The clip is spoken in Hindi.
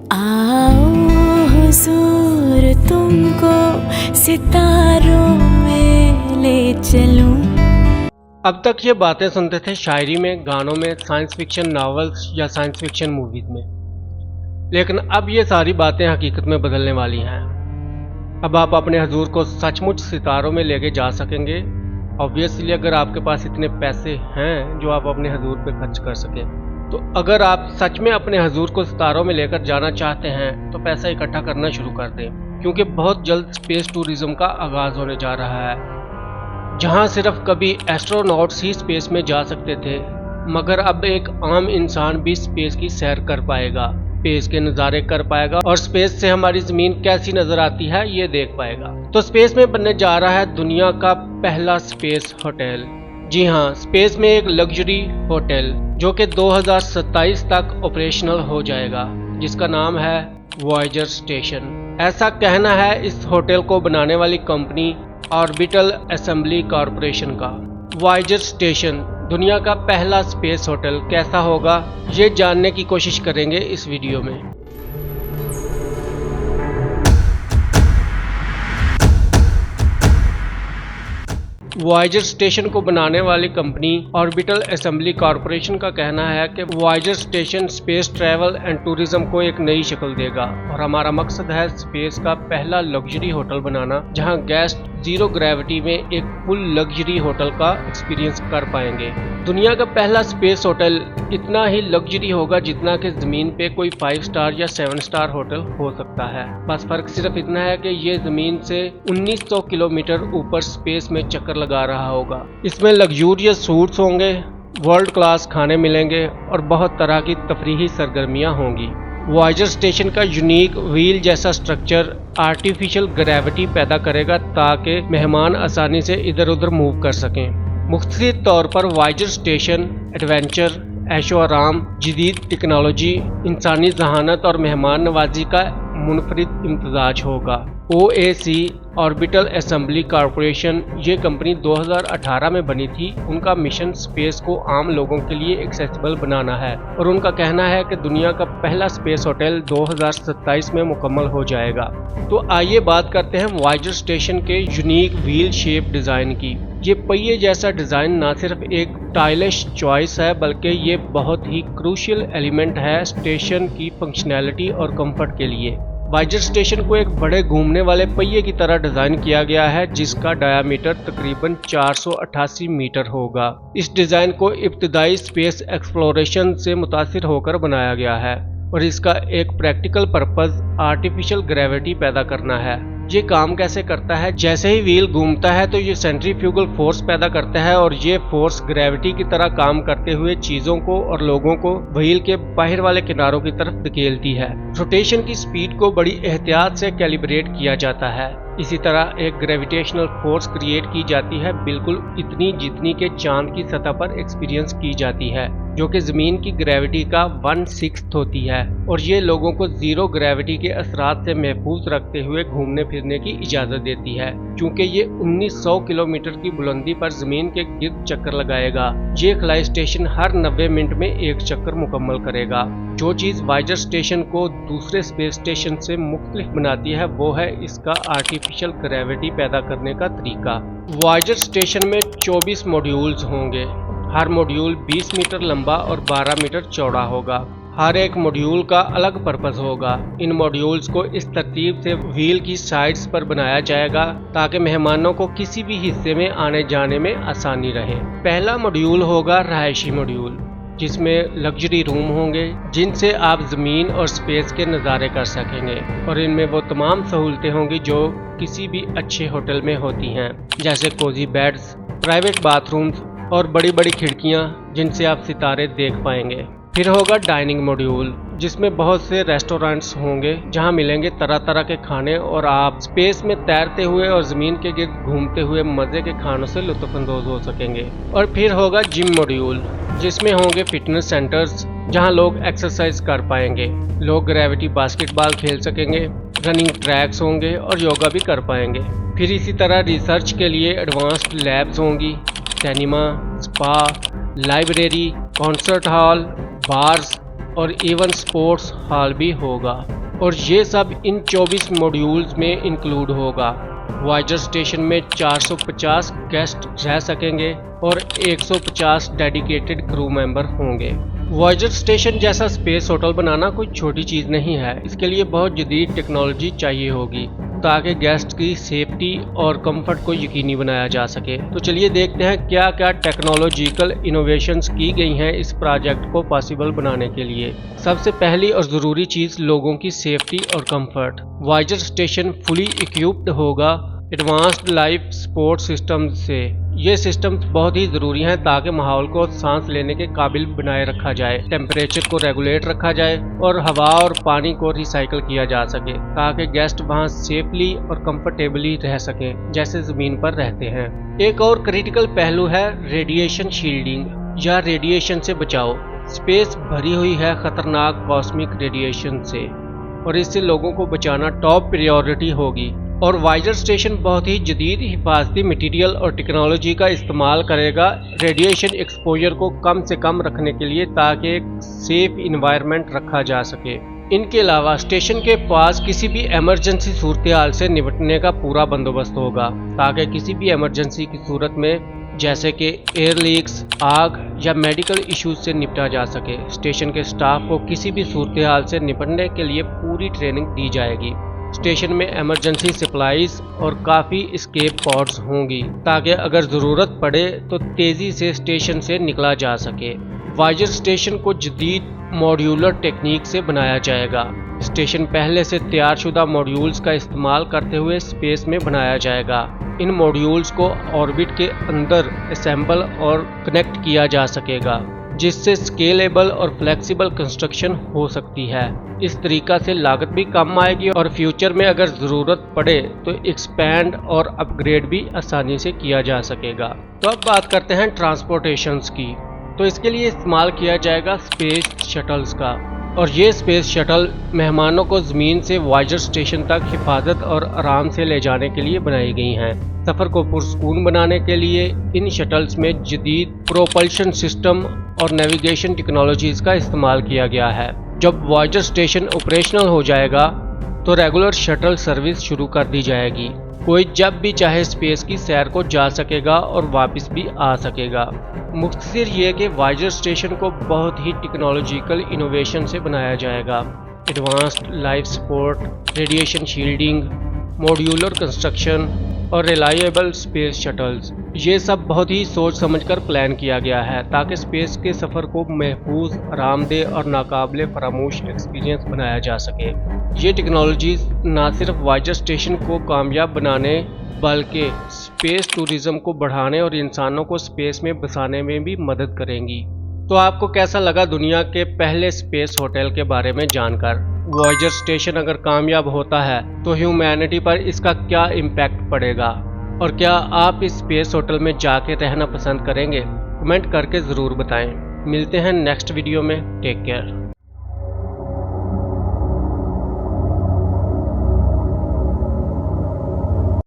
आओ हुजूर तुमको सितारों में ले चलूं। अब तक ये बातें सुनते थे शायरी में, गानों में, साइंस फिक्शन नॉवेल्स या साइंस फिक्शन मूवीज में, लेकिन अब ये सारी बातें हकीकत में बदलने वाली हैं। अब आप अपने हजूर को सचमुच सितारों में लेके जा सकेंगे, ऑब्वियसली अगर आपके पास इतने पैसे हैं जो आप अपने हजूर पे खर्च कर सकें। तो अगर आप सच में अपने हजूर को सितारों में लेकर जाना चाहते हैं तो पैसा इकट्ठा करना शुरू कर दें, क्योंकि बहुत जल्द स्पेस टूरिज्म का आगाज होने जा रहा है। जहां सिर्फ कभी एस्ट्रोनॉट्स ही स्पेस में जा सकते थे, मगर अब एक आम इंसान भी स्पेस की सैर कर पाएगा, स्पेस के नज़ारे कर पाएगा और स्पेस से हमारी ज़मीन कैसी नज़र आती है ये देख पाएगा। तो स्पेस में बनने जा रहा है दुनिया का पहला स्पेस होटल। जी हाँ, स्पेस में एक लग्जरी होटल जो कि 2027 तक ऑपरेशनल हो जाएगा, जिसका नाम है वॉयेजर स्टेशन। ऐसा कहना है इस होटल को बनाने वाली कंपनी ऑर्बिटल असेंबली कॉरपोरेशन का। वॉयेजर स्टेशन दुनिया का पहला स्पेस होटल कैसा होगा ये जानने की कोशिश करेंगे इस वीडियो में। वॉयेजर स्टेशन को बनाने वाली कंपनी ऑर्बिटल असेंबली कॉरपोरेशन का कहना है कि Voyager station space travel and tourism को एक नई शक्ल देगा और हमारा मकसद है स्पेस का पहला लग्जरी होटल बनाना, जहां गेस्ट जीरो ग्रेविटी में एक फुल लग्जरी होटल का एक्सपीरियंस कर पाएंगे। दुनिया का पहला स्पेस होटल इतना ही लग्जरी होगा जितना कि जमीन पे कोई 5 स्टार या 7 स्टार होटल हो सकता है। बस फर्क सिर्फ इतना है कि ये जमीन से 1900 किलोमीटर ऊपर स्पेस में चक्कर लगा रहा होगा। इसमें लग्जूरियस सूट्स होंगे, वर्ल्ड क्लास खाने मिलेंगे और बहुत तरह की तफरीही सरगर्मियां होंगी। वॉयेजर स्टेशन का यूनिक व्हील जैसा स्ट्रक्चर आर्टिफिशियल ग्रेविटी पैदा करेगा ताकि मेहमान आसानी से इधर उधर मूव कर सकें। मुख्तलिफ तौर पर वॉयेजर स्टेशन एडवेंचर, ऐशो आराम, जदीद टेक्नोलॉजी, इंसानी जहानत और मेहमान नवाजी का मुनफरिद इम्तजाज होगा। OAC ऑर्बिटल असेंबली कॉरपोरेशन ये कंपनी 2018 में बनी थी। उनका मिशन स्पेस को आम लोगों के लिए एक्सेसिबल बनाना है और उनका कहना है कि दुनिया का पहला स्पेस होटल 2027 में मुकम्मल हो जाएगा। तो आइए बात करते हैं वॉयेजर स्टेशन के यूनिक व्हील शेप डिज़ाइन की। ये पहिए जैसा डिज़ाइन ना सिर्फ एक स्टाइलिश चॉइस है बल्कि ये बहुत ही क्रूशियल एलिमेंट है स्टेशन की फंक्शनैलिटी और कंफर्ट के लिए। वॉयेजर स्टेशन को एक बड़े घूमने वाले पहिए की तरह डिज़ाइन किया गया है जिसका डायामीटर तकरीबन 488 मीटर होगा। इस डिज़ाइन को इब्तिदाई स्पेस एक्सप्लोरेशन से मुतासिर होकर बनाया गया है और इसका एक प्रैक्टिकल पर्पस आर्टिफिशियल ग्रेविटी पैदा करना है। ये काम कैसे करता है? जैसे ही व्हील घूमता है तो ये सेंट्रीफ्यूगल फोर्स पैदा करता है और ये फोर्स ग्रेविटी की तरह काम करते हुए चीजों को और लोगों को व्हील के बाहर वाले किनारों की तरफ धकेलती है। रोटेशन की स्पीड को बड़ी एहतियात से कैलिब्रेट किया जाता है। इसी तरह एक ग्रेविटेशनल फोर्स क्रिएट की जाती है, बिल्कुल इतनी जितनी के चांद की सतह पर एक्सपीरियंस की जाती है, जो कि जमीन की ग्रेविटी का 1/6 होती है और ये लोगों को जीरो ग्रेविटी के असरात से महफूज रखते हुए घूमने फिरने की इजाजत देती है। क्योंकि ये 1900 किलोमीटर की बुलंदी पर जमीन के गिर्द चक्कर लगाएगा, ये खलाई स्टेशन हर 90 मिनट में एक चक्कर मुकम्मल करेगा। जो चीज वॉयेजर स्टेशन को दूसरे स्पेस स्टेशन से मुख्तलिफ बनाती है वो है इसका आर्टिफिशियल ग्रेविटी पैदा करने का तरीका। वॉयेजर स्टेशन में 24 मॉड्यूल्स होंगे। हर मॉड्यूल 20 मीटर लंबा और 12 मीटर चौड़ा होगा। हर एक मॉड्यूल का अलग पर्पस होगा। इन मॉड्यूल्स को इस तरतीब से व्हील की साइड्स पर बनाया जाएगा ताकि मेहमानों को किसी भी हिस्से में आने जाने में आसानी रहे। पहला मॉड्यूल होगा रहायशी मॉड्यूल, जिसमें लग्जरी रूम होंगे जिनसे आप ज़मीन और स्पेस के नज़ारे कर सकेंगे और इनमें वो तमाम सहूलतें होंगी जो किसी भी अच्छे होटल में होती हैं, जैसे कोजी बेड्स, प्राइवेट बाथरूम्स और बड़ी बड़ी खिड़कियां जिनसे आप सितारे देख पाएंगे। फिर होगा डाइनिंग मॉड्यूल, जिसमें बहुत से रेस्टोरेंट्स होंगे जहां मिलेंगे तरह तरह के खाने और आप स्पेस में तैरते हुए और ज़मीन के गिर्द घूमते हुए मज़े के खानों से लुत्फ़अंदोज़ हो सकेंगे। और फिर होगा जिम मॉड्यूल, जिसमें होंगे फिटनेस सेंटर्स जहां लोग एक्सरसाइज कर पाएंगे, लोग ग्रेविटी बास्केटबॉल खेल सकेंगे, रनिंग ट्रैक्स होंगे और योगा भी कर पाएंगे। फिर इसी तरह रिसर्च के लिए एडवांस्ड लैब्स होंगी, cinema, spa, library, concert hall, bars और इवन स्पोर्ट्स हॉल भी होगा और ये सब इन 24 मॉड्यूल्स में इंक्लूड होगा। वॉयेजर स्टेशन में 450 गेस्ट रह सकेंगे और 150 डेडिकेटेड क्रू मेंबर होंगे। वॉयेजर स्टेशन जैसा स्पेस होटल बनाना कोई छोटी चीज़ नहीं है। इसके लिए बहुत जदीद टेक्नोलॉजी चाहिए होगी ताकि गेस्ट की सेफ्टी और कंफर्ट को यकीनी बनाया जा सके। तो चलिए देखते हैं क्या क्या टेक्नोलॉजिकल इनोवेशंस की गई हैं इस प्रोजेक्ट को पॉसिबल बनाने के लिए। सबसे पहली और ज़रूरी चीज़ लोगों की सेफ्टी और comfort. Voyager station fully equipped होगा एडवांस्ड लाइफ सपोर्ट सिस्टम से। ये सिस्टम्स बहुत ही ज़रूरी हैं ताकि माहौल को सांस लेने के काबिल बनाए रखा जाए, टेम्परेचर को रेगुलेट रखा जाए और हवा और पानी को रिसाइकल किया जा सके ताकि गेस्ट वहाँ सेफली और कंफर्टेबली रह सकें जैसे ज़मीन पर रहते हैं। एक और क्रिटिकल पहलू है रेडिएशन शील्डिंग या रेडिएशन से बचाव। स्पेस भरी हुई है खतरनाक कॉस्मिक रेडिएशन से और इससे लोगों को बचाना टॉप प्रायोरिटी होगी। और वॉयेजर स्टेशन बहुत ही जदीद हिफाजती मटेरियल और टेक्नोलॉजी का इस्तेमाल करेगा रेडिएशन एक्सपोजर को कम से कम रखने के लिए ताकि एक सेफ इन्वायरमेंट रखा जा सके। इनके अलावा स्टेशन के पास किसी भी इमरजेंसी सूरत हाल से निपटने का पूरा बंदोबस्त होगा ताकि किसी भी इमरजेंसी की सूरत में जैसे कि एयर लीक्स, आग या मेडिकल इश्यूज से निपटा जा सके। स्टेशन के स्टाफ को किसी भी सूरत हाल से निपटने के लिए पूरी ट्रेनिंग दी जाएगी। स्टेशन में इमरजेंसी सप्लाईज और काफ़ी एस्केप पॉड्स होंगी ताकि अगर ज़रूरत पड़े तो तेज़ी से स्टेशन से निकला जा सके। वॉयेजर स्टेशन को जदीद मॉड्यूलर टेक्निक से बनाया जाएगा। स्टेशन पहले से तैयारशुदा मॉड्यूल्स का इस्तेमाल करते हुए स्पेस में बनाया जाएगा। इन मॉड्यूल्स को ऑर्बिट के अंदर असेंबल और कनेक्ट किया जा सकेगा जिससे स्केलेबल और फ्लेक्सिबल कंस्ट्रक्शन हो सकती है। इस तरीका से लागत भी कम आएगी और फ्यूचर में अगर ज़रूरत पड़े तो एक्सपैंड और अपग्रेड भी आसानी से किया जा सकेगा। तो अब बात करते हैं ट्रांसपोर्टेशंस की। तो इसके लिए इस्तेमाल किया जाएगा स्पेस शटल्स का और ये स्पेस शटल मेहमानों को ज़मीन से वॉयेजर स्टेशन तक हिफाजत और आराम से ले जाने के लिए बनाई गई हैं। सफ़र को पुरसकून बनाने के लिए इन शटल्स में जदीद प्रोपल्शन सिस्टम और नेविगेशन टेक्नोलॉजीज़ का इस्तेमाल किया गया है। जब वॉयेजर स्टेशन ऑपरेशनल हो जाएगा तो रेगुलर शटल सर्विस शुरू कर दी जाएगी। कोई जब भी चाहे स्पेस की सैर को जा सकेगा और वापस भी आ सकेगा। मुख्तसर ये कि वॉयेजर स्टेशन को बहुत ही टेक्नोलॉजिकल इनोवेशन से बनाया जाएगा। Advanced life support, radiation shielding, modular construction और रिलायबल स्पेस शटल्स, ये सब बहुत ही सोच समझकर प्लान किया गया है ताकि स्पेस के सफ़र को महफूज, आरामदेह और नाकाबिले फरामोश एक्सपीरियंस बनाया जा सके। ये टेक्नोलॉजीज़ ना सिर्फ वॉयेजर स्टेशन को कामयाब बनाने बल्कि स्पेस टूरिज़्म को बढ़ाने और इंसानों को स्पेस में बसाने में भी मदद करेंगी। तो आपको कैसा लगा दुनिया के पहले स्पेस होटल के बारे में जानकर? वॉयेजर स्टेशन अगर कामयाब होता है तो ह्यूमैनिटी पर इसका क्या इम्पैक्ट पड़ेगा और क्या आप इस स्पेस होटल में जाके रहना पसंद करेंगे? कमेंट करके ज़रूर बताएं। मिलते हैं नेक्स्ट वीडियो में। Take care.